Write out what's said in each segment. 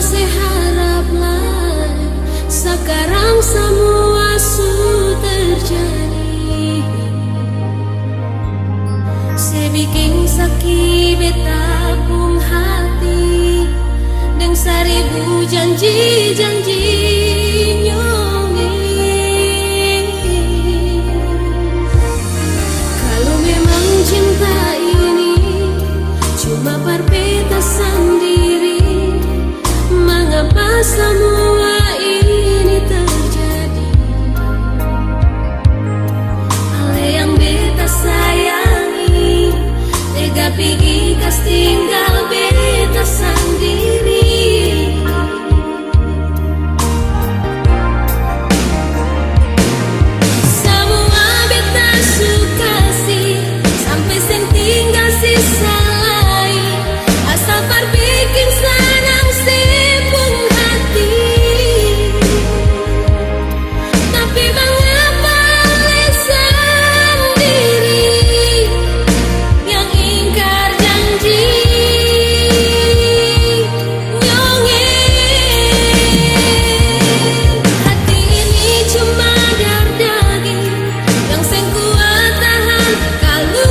saya haraplah sekarang semua sudah terjadi. Saya bikin sakit betapung hati dengan seribu janji-janji nyongeng. Kalau memang cinta ini cuma perbedaan diri, mengapa semua ini terjadi? Ale yang beta sayangi tega pergi kas tinggal beta sendiri. Semua beta suka sih sampai sen tinggal sisa lain, asal berbikin senang sibuk hati. Tapi mengapa oleh sendiri yang ingkar janji nyongeng? Hati ini cuma daging yang sen kuat tahan kalau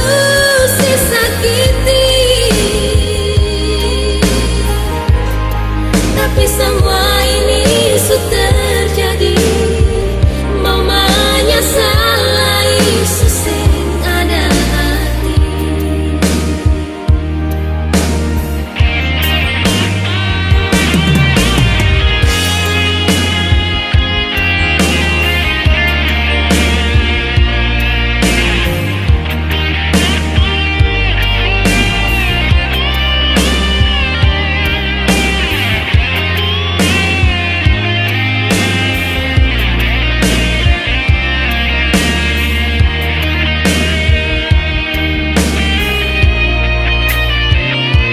si sakiti. Tapi semua ini sudah terjadi, mau menyesali sesing ada hati.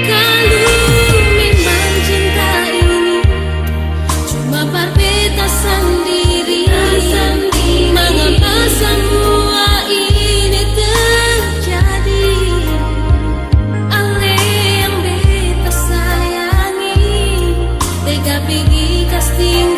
Kalau memang cinta ini cuma berbeda sendiri, mengapa semua ini terjadi? Ale yang beta sayangi tega pergi kas tinggal